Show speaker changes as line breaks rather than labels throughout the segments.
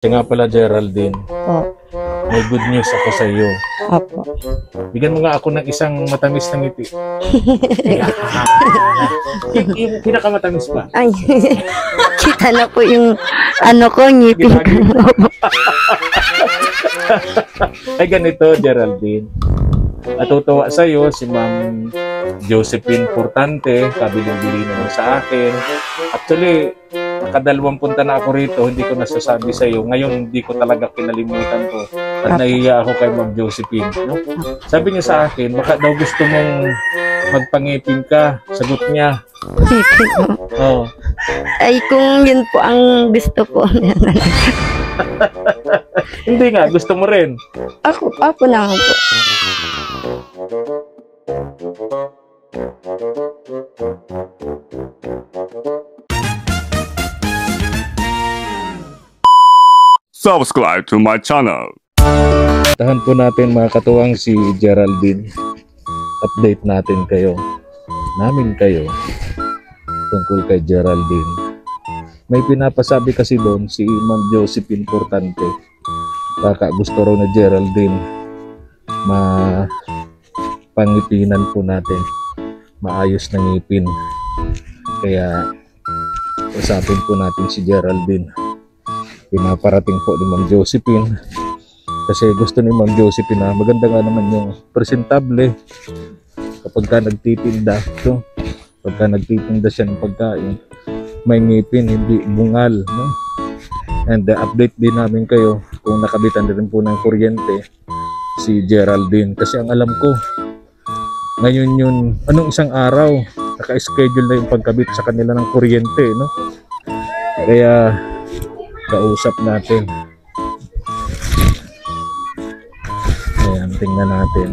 Siya nga pala, Geraldine.
Po.
May good news ako sa iyo.
Opo.
Bigyan mo nga ako ng isang matamis na ngiti. Yung pinakamatamis pa.
Ay, kita na po yung ano ko, ngipin ko.
Ay, ganito, Geraldine. Natutuwa sa iyo si Ma'am Josephine Portante. Kabiling-bili naman sa akin. Actually, nakadalawang punta na ako rito, hindi ko nasasabi sa iyo. Ngayon, hindi ko talaga kinalimutan ko. At nahiya ako kay Ma'am Josephine. No? Sabi niya sa akin, baka daw gusto mong magpangipin ka. Sagot niya.
Ngipin ko.
Oh.
Ay, kung yun po ang gusto ko.
Hindi nga, gusto mo rin.
Ako na nga po.
Subscribe to my channel.
Tahan po natin mga katuwang si Geraldine. Update natin kayo. Namin kayo. Tungkol kay Geraldine. May pinapasabi kasi doon si Ma'am Josephine Portante. Baka gusto raw na Geraldine pangipinan po natin. Maayos na ngipin. Kaya usapin po natin si Geraldine. Pinaparating po ni Ma'am Josephine kasi gusto ni Ma'am Josephine na maganda nga naman yung presentable kapag ka nagtitinda siya ng pagkain, may ngipin, hindi bungal, no? And update din namin kayo kung nakabitan rin po ng kuryente si Geraldine kasi ang alam ko ngayon yun, anong isang araw naka-schedule na yung pagkabit sa kanila ng kuryente, no? Kaya kausap natin. Ayan, tingnan natin.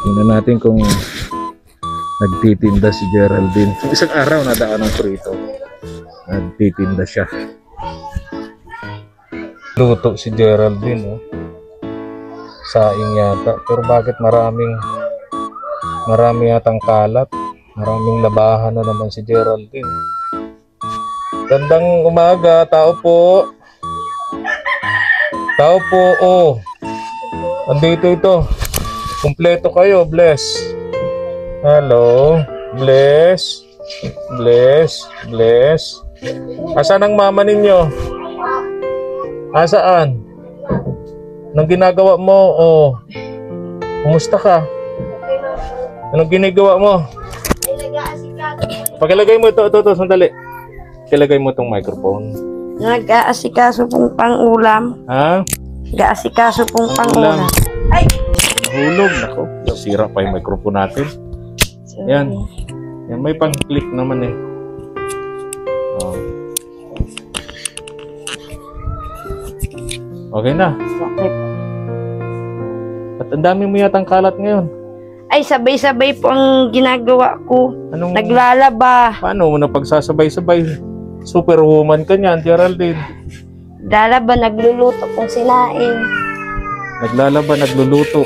Tingnan natin kung nagtitinda si Geraldine. Isang araw nadaanan ko rito. Nagtitinda siya. Luto si Geraldine, oh. Saing yata. Pero bakit marami yatang kalat? Maraming labahan na naman si Geraldine. Gandang umaga, tao po. Tao po, oh. Andito ito. Kumpleto kayo, bless. Hello, bless. Bless, bless. Asan ang mama ninyo? Asaan? Anong ginagawa mo? Oh. Kumusta ka? Anong ginagawa mo? Pakilagay mo ito, sandali. Pakilagay mo itong microphone.
Nag-aasikaso pong pang-ulam.
Ha?
Nag-aasikaso pong pang-ulam. Ay!
Nahulog. Nako, nasira pa yung microphone natin. Yan. Yan, may pang-click naman eh. Oh. Okay na.
Okay.
At ang dami mo yatang kalat ngayon.
Ay, sabay-sabay po ang ginagawa ko.
Anong...
Naglalaba.
Paano mo na pagsasabay-sabay? Superwoman ka niyan, Geraldine.
Lalaba, nagluluto pong sinain.
Naglalaba, nagluluto.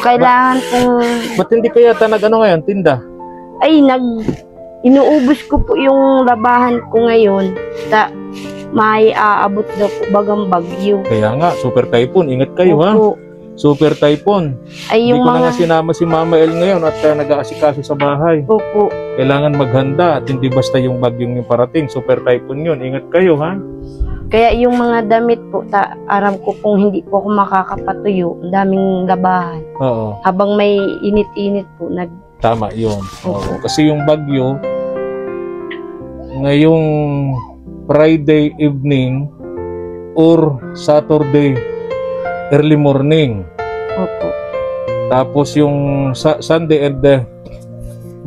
Kailangan pong...
Ba't hindi kaya nag-ano ngayon, tinda?
Ay, inuubos ko po yung labahan ko ngayon. May aabot daw po bagang bagyo.
Kaya nga, super typhoon. Ingat kayo,
Opo.
Ha? Super typhoon.
Ay,
Hindi
yung
ko na nga sinama si Mama El ngayon at nag-aasikaso sa bahay.
Opo.
Kailangan maghanda at hindi basta yung bagyong yung parating. Super typhoon yun. Ingat kayo, ha?
Kaya yung mga damit po, aram ko pong hindi po ako makakapatuyo. Ang daming labahan.
Oo.
Habang may init-init po,
Tama yun. Oo. Kasi yung bagyo, ngayong Friday evening or Saturday early morning.
Opo.
Tapos yung Sunday and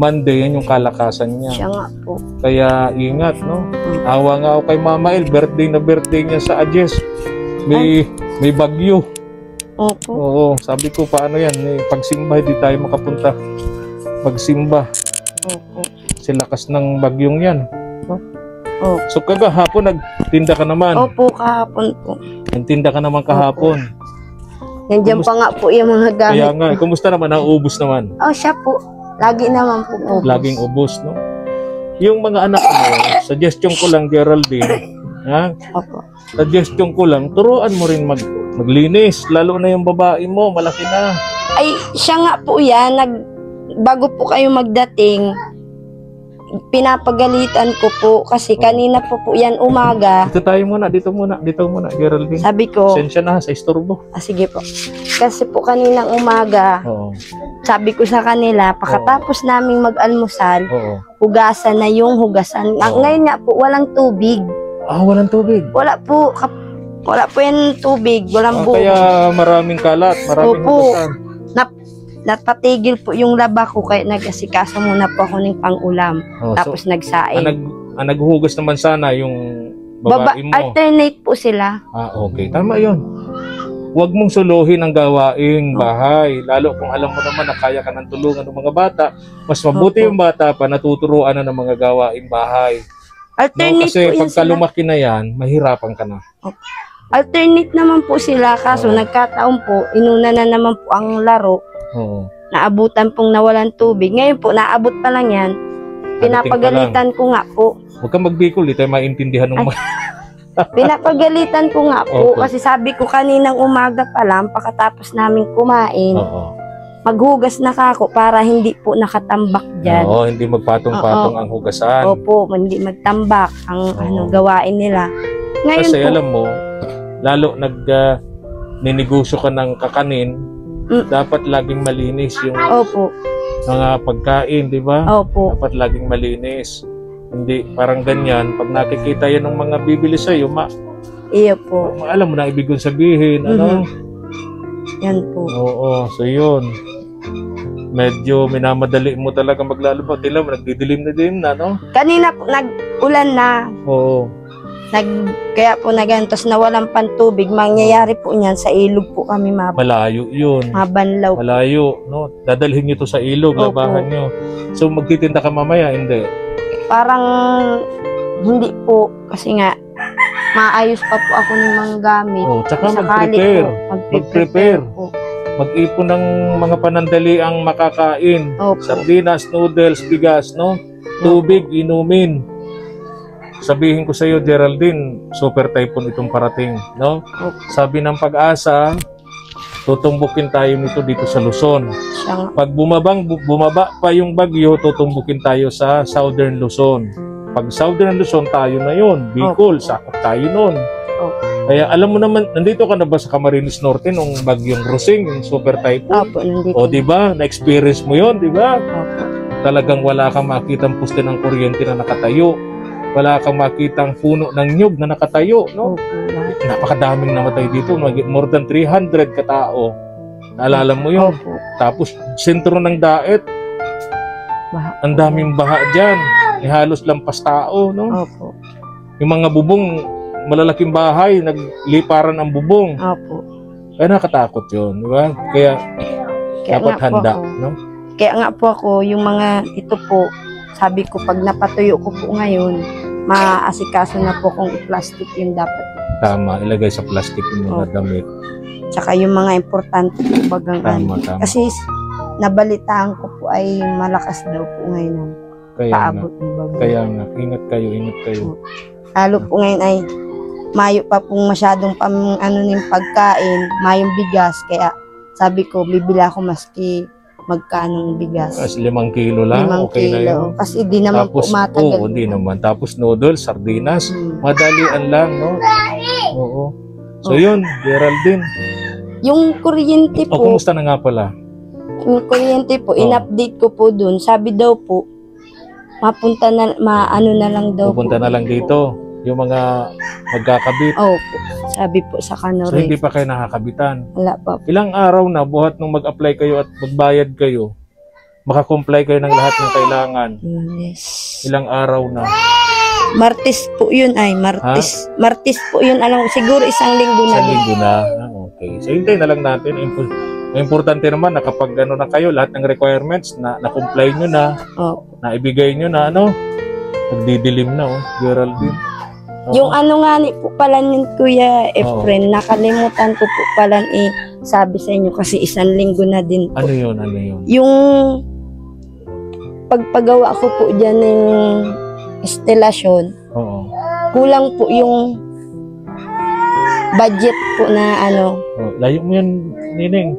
Monday, yan yung kalakasan niya.
Siya nga po.
Kaya ingat, no? Awa nga ako kay Mama El, birthday niya sa Ajes. May bagyo.
Opo.
Oo, sabi ko paano yan? Pagsimba, hindi tayo makapunta. Magsimba.
Opo.
Kasi lakas ng bagyong yan.
Opo.
So kagahapon nagtinda ka naman.
Opo, kahapon po.
Nagtinda ka naman kahapon.
Nandiyan pa nga po yung mga gamit.
Kaya nga, kumusta naman? Naubos naman.
Oh, siya po. Lagi naman po ubos.
Laging ubos, no? yung mga anak mo, suggestion ko lang, Geraldine, ha?
Opo.
Suggestion ko lang, turuan mo rin maglinis, lalo na yung babae mo, malaki na.
Ay, siya nga po yan, bago po kayo magdating, pinapagalitan ko po kasi kanina po yan umaga.
Dito muna, Geraldine.
Sabi ko,
Sensya na sa istorbo.
sige po. Kasi po kaninang umaga,
Oo.
sabi ko sa kanila, pakatapos naming mag-almusal,
Oo.
hugasan na yung hugasan. Ngayon nga po, walang tubig.
Walang tubig.
Wala po yan tubig, walang buo.
Kaya maraming kalat, maraming
Opo.
hugasan.
Napatigil po yung laba ko kaya nag-asikaso muna po ako ng pang-ulam.
Oh,
Tapos
so,
nagsaing.
naghuhugas naman sana yung babae mo.
Alternate po sila.
Okay. Tama yun. Huwag mong suluhin ang gawaing bahay. Lalo kung alam mo naman na kaya ka ng tulungan ng mga bata, mas mabuti yung bata pa natuturuan na ng mga gawaing bahay.
Alternate
Kasi
po yan
pagka
sila.
lumaki na yan, mahirapan ka na.
Alternate naman po sila. Kaso nagkataon po, inuna na naman po ang laro.
Oo.
Naabutan pong nawalan tubig. Ngayon po, naabot pa lang yan. Pinapagalitan ko nga po.
Huwag kang magbikol, di tayo maintindihan ng mga...
Pinapagalitan ko nga po.
Okay.
Kasi sabi ko kaninang umaga pa lang, pagkatapos namin kumain,
Oo.
maghugas na kako para hindi po nakatambak dyan.
Oo, hindi magpatong-patong ang hugasan.
Opo, hindi magtambak ang
Oo.
gawain nila. Ngayon
Kasi
po,
alam mo, lalo ninegosyo ka ng kakanin, dapat laging malinis yung
opo,
mga pagkain, di ba?
opo,
Dapat laging malinis. Hindi, parang ganyan. Pag nakikita yan ng mga bibili sa'yo,
iyo po.
alam mo na ibig kong sabihin, ano?
Yan po.
Oo, so yun. Medyo minamadali mo talaga maglalaba. Tila mo, nagdidilim na din na, no?
Kanina po, nag-ulan na.
Oo.
Kaya po nagantos na walang pantubig. Mangyayari po niyan sa ilog po kami
Malayo yun.
mabanlaw.
Malayo, no? Dadalhin nyo to sa ilog,
Opo.
labahan nyo. So, magtitinda ka mamaya, hindi.
Parang hindi po. Kasi nga, maayos pa po ako ng mga gamit.
Oh, tsaka
Sakali
mag-prepare.
po,
Mag-prepare.
po.
Mag-ipon ng mga panandali ang makakain.
Opo.
Sardinas, noodles, bigas, no? Tubig, inumin. Sabihin ko sa iyo, Geraldine, super typhoon itong parating, no?
Opo.
Sabi ng Pag-asa, tutumbukin tayo nito dito sa Luzon.
Siya nga.
Pag bumaba pa yung bagyo, tutumbukin tayo sa Southern Luzon. Pag Southern Luzon, tayo na yun. Bicol, sakop tayo nun.
Opo.
Kaya alam mo naman, nandito ka na ba sa Camarines Norte nung bagyong Rosing, yung super typhoon?
Opo, nandito.
O di ba? Na-experience mo 'yon, di ba?
Opo.
Talagang wala kang makitang poste ng kuryente na nakatayo. Wala kang makitang puno ng nyug na nakatayo, no?
Opo. Lahat.
Napakadaming namatay dito, more than 300 katao. Naalala mo 'yon?
Opo.
Tapos sentro ng Daet,
Baha.
ang daming baha diyan. Halos lampas tao, no?
Opo.
Yung mga bubong, malalaking bahay, nagliparan ang bubong.
Opo.
Kaya nakatakot 'yon, di ba? Kaya dapat
nga po
handa,
ako.
no?
Kaya nga po ako, yung mga ito po, sabi ko pag napatuyo ko po ngayon, maasikaso na po kung i-plastic yung dapat.
Tama, ilagay sa plastic yung mga
Opo.
damit.
Tsaka yung mga importante po bagang ano.
Tama.
Kasi nabalitaan ko po ay malakas daw po ngayon ang
Kaya nga,
paabot ng bagyo.
kaya nga, ingat kayo.
Lalo po ngayon ay mayo pa pong masyadong ng pagkain, mayong bigas. Kaya sabi ko, bibila ako maski magkanong bigas.
Kasi 5 kilo lang,
5
okay na
kilo.
yun.
Kasi di naman
Tapos,
po matagal.
oo, di naman. Tapos noodles, sardinas,
Hmm.
madalian lang, no? Oo. So yun, Geraldine.
Yung kuryente
O,
po,
kumusta na nga pala?
yung kuryente po, in-update ko po dun. Sabi daw po, mapunta na, maano na lang daw
Pupunta
po.
na lang dito. Yung mga magkakabit.
Oo po. Sabi po sa
So,
Kanore.
hindi pa kayo nakakabitan.
Wala pa po.
Ilang araw na, buhat nung mag-apply kayo at magbayad kayo, makakomply kayo ng lahat ng kailangan.
Yes.
Ilang araw na.
Martes po yun ay, Martes. Martes po yun, alam ko, siguro isang linggo na
Isang
din.
linggo na. Okay. So, hintayin na lang natin. Ang importante naman na kapag ano na kayo, lahat ng requirements na-comply nyo na,
Opo.
naibigay nyo na, ano, nagdidilim na, oh, Geraldine. Oo.
Yung ano nga ni po pala yun, Kuya Efren, nakalimutan ko po pala sabi sa inyo kasi isang linggo na din po.
Ano yun?
Yung pagpagawa ko po dyan ng instalasyon,
Oo.
kulang po yung budget po na ano,
Oh, layo mo yan, Nining.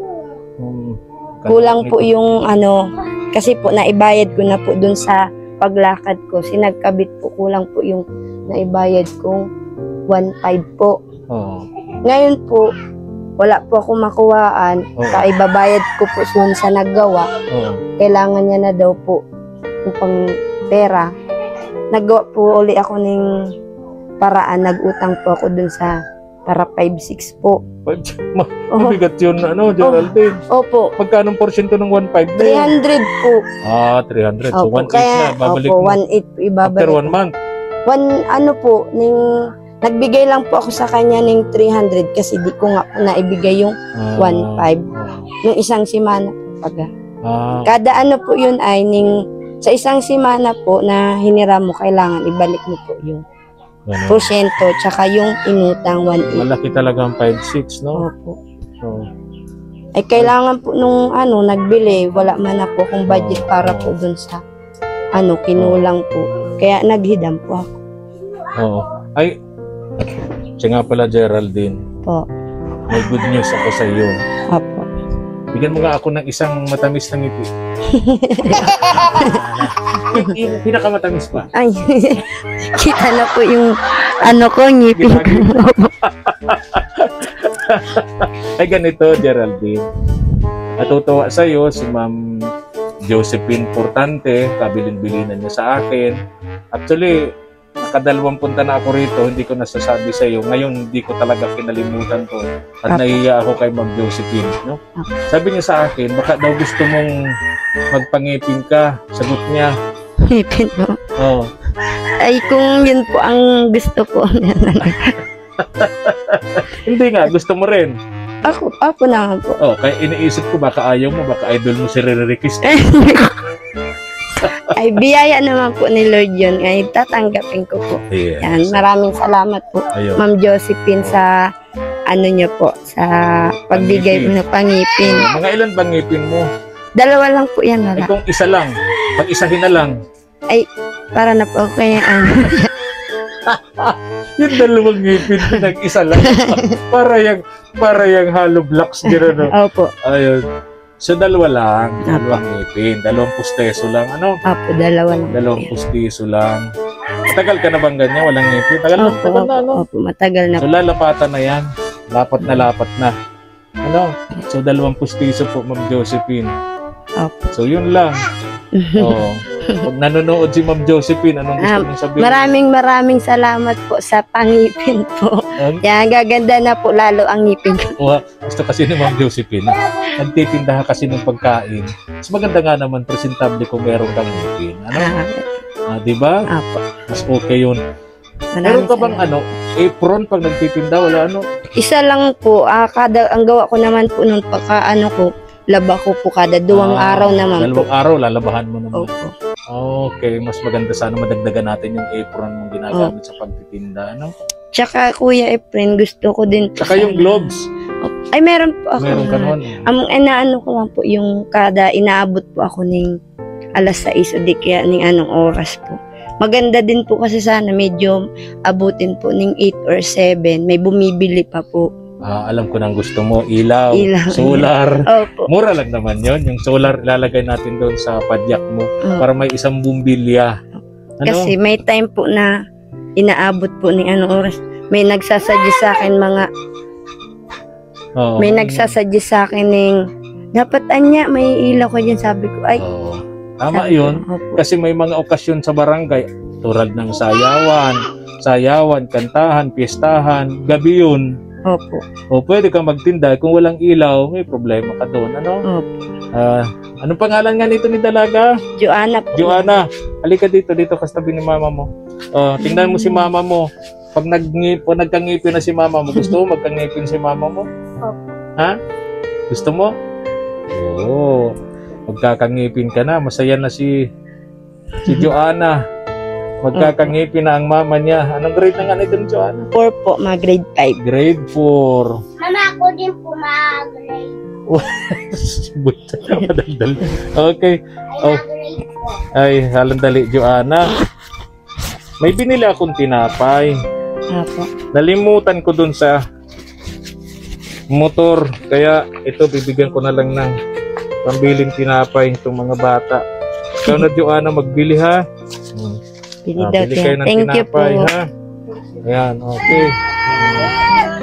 kulang po yung ano, kasi po naibayad ko na po dun sa paglakad ko. Sinagkabit po, kulang po yung naibayad kong 1.5 po.
Oo.
Ngayon po, wala po ako makuhaan.
Oo.
Kaibabayad ko po dun sa naggawa.
Oo.
Kailangan niya na daw po yung pang pera. Naggawa po uli ako ng paraan. Nag-utang po ako dun sa para 5-6 po.
Mabigat yun, Geraldine.
Opo.
Magkano porsyento ng 1.5 na yun?
300 po.
300. So,
Opo.
1.8 na. Babalik
Opo,
mo.
1.8 po ibabalik.
After 1 month.
Nagbigay lang po ako sa kanya ng 300 kasi di ko nga po naibigay yung 1.5. Nung isang simana po pag. Kada ano po yun ay sa isang simana po na hiniram mo, kailangan ibalik mo po yung porsyento tsaka yung inutang 1.8.
Malaki talaga ang 5.6, no?
Opo.
So,
Ay kailangan po nung nagbili, wala man na po kung budget para po dun sa kinulang po. Kaya naghidam po ako.
oo. Ay, siya nga pala, Geraldine.
Po.
May good news ako sa iyo.
Opo.
Bigyan mo nga ako ng isang matamis na ngiti. Yung pinakamatamis pa.
Ay, kita na po yung ngipin ko.
Ay, ganito, Geraldine. Natutuwa sa iyo si Ma'am Josephine Portante. Kabilin-bilinan niya sa akin. Actually, nakadalawang punta na ako rito, hindi ko nasasabi sa iyo. Ngayon, hindi ko talaga kinalimutan to. At nahiya ako kay Ma'am Josephine. No? Sabi niya sa akin, baka daw gusto mong magpangipin ka. Sagot niya.
Ngipin mo.
Oh.
Ay, kung yun po ang gusto ko.
Hindi nga, gusto mo rin.
Ako naman po.
Oh, kaya iniisip ko, baka ayaw mo, baka idol mo si Rere Kiss.
Ay, biyaya naman po ni Lord yun. Ay, tatanggapin ko po.
Yes.
Yan, maraming salamat po,
Ayun.
Ma'am Josephine, sa niyo po, sa pagbigay mo ng pangipin.
Mga ilan bang ngipin mo?
2 lang po yan,
Ay,
wala.
kung isa lang, pag-isahin na lang.
Ay, para na po kaya
Yung 2 ngipin, pinag-isa lang. para yung hollow blocks, gano'n.
Opo.
Ayun. So, 2 lang. 2 ngipin. 2 pusteso lang. Ano?
Opo, 2 lang.
2 pustiso lang. Matagal ka na bang ganyan? Walang ngipin? Tagal na, ano?
Opo, matagal na
So,
po.
lalapatan na yan. Lapat na. Ano? So, 2 pustiso po, Ma'am Josephine.
Opo.
So, yun lang. Oo. Pag nanonood si Ma'am Josephine, anong gusto mong sabihin?
Maraming salamat po sa pangipin po. Yan, gaganda na po lalo ang ngipin ko.
Gusto kasi ni Ma'am Josephine, nagtitinda kasi ng pagkain. Mas maganda nga naman, presentable kung meron kang ngipin. Ano? Di ba?
Opo.
Mas okay yun. Meron ka bang apron pag nagtitinda? Wala
Isa lang po. Ang gawa ko naman po nung laba ko po kada 2 araw naman
2
po.
araw, lalabahan mo naman.
Opo.
Okay, mas maganda sana madagdagan natin yung apron mong ginagamit sa pagtitinda. Ano?
Tsaka Kuya Efren, gusto ko din po.
Tsaka yung gloves.
Ay, meron po ako.
Meron ka nun.
Ang inaano ko lang po, yung inaabot po ako ng 6:00 o di kaya ng anong oras po. Maganda din po kasi sana medyo abutin po ng 8 or 7. May bumibili pa po.
Alam ko nang gusto mo, ilaw,
Ilaw.
solar.
Opo.
Mura lang naman yon. Yung solar, ilalagay natin doon sa padyak mo para may isang bumbilya. Ano?
Kasi may time po na inaabot po ng anong oras. May nagsasuggest sa akin may nagsasuggest sa akin ng dapat may ilaw ko dyan. Sabi ko, ay.
Tama
sabi
yun.
ko, opo.
Kasi may mga okasyon sa barangay, tulad ng sayawan, kantahan, piestahan, gabi yun.
Opo.
O pwede kang magtinda. Kung walang ilaw, may problema ka doon. Ano?
Opo.
Anong pangalan nga nito ni Dalaga?
Joanna po.
Joanna, halika dito ka sa tabi ni mama mo. Tingnan mo si mama mo. Pag nagkangipin na si mama mo, gusto mo magkangipin si mama mo?
Opo.
Ha? Gusto mo? Oo. Magkakangipin ka na. Masaya na si Joanna. Magkakangipin na ang mama niya. Anong grade na nga nito ni Joanna?
4 po, grade 5.
Grade 4.
Mama, ako din po mag-grade.
Madaldal. Okay.
Ay, mag-grade po.
Ay, halandali, Joanna. May binili akong tinapay.
Opo.
Nalimutan ko dun sa motor. Kaya ito, bibigyan ko na lang ng pambiling tinapay itong mga bata. Ikaw na, Joanna, magbili ha.
Bili daw.
Bili kayo ng
Thank you po.
tinapay ha. Ayan, okay.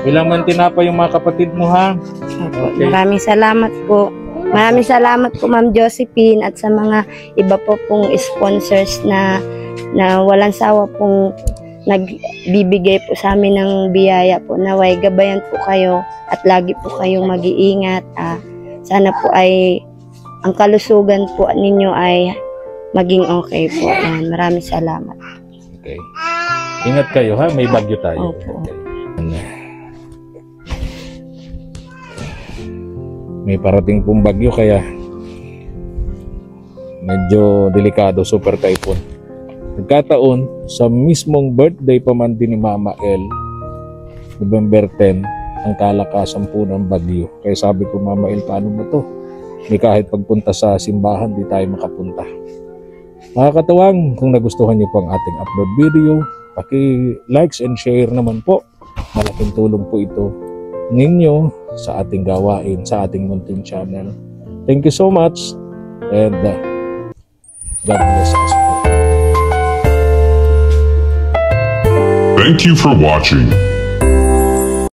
Ilang man tinapay yung mga kapatid mo ha.
Opo.
Okay.
Maraming salamat po. Maraming salamat po Ma'am Josephine at sa mga iba po pong sponsors na walang sawa pong nagbibigay po sa amin ng biyaya po. Naway gabayan po kayo at lagi po kayong mag-iingat. Sana po ay ang kalusugan po ninyo ay maging okay po. Maraming salamat.
Okay. Ingat kayo ha, may bagyo tayo.
Opo.
Okay. May parating pong bagyo kaya medyo delikado, super typhoon. Nagkataon sa mismong birthday pa man din ni Mama El, November 10, ang kalakasan po ng bagyo. Kaya sabi ko, Mama El, paano mo to? Di kahit pagpunta sa simbahan, di tayo makapunta. Mga katuwang, kung nagustuhan niyo po ang ating upload video, paki-likes and share naman po. Malaking tulong po ito ninyo sa ating gawain, sa ating munting channel. Thank you so much and God bless us.
Thank you for watching.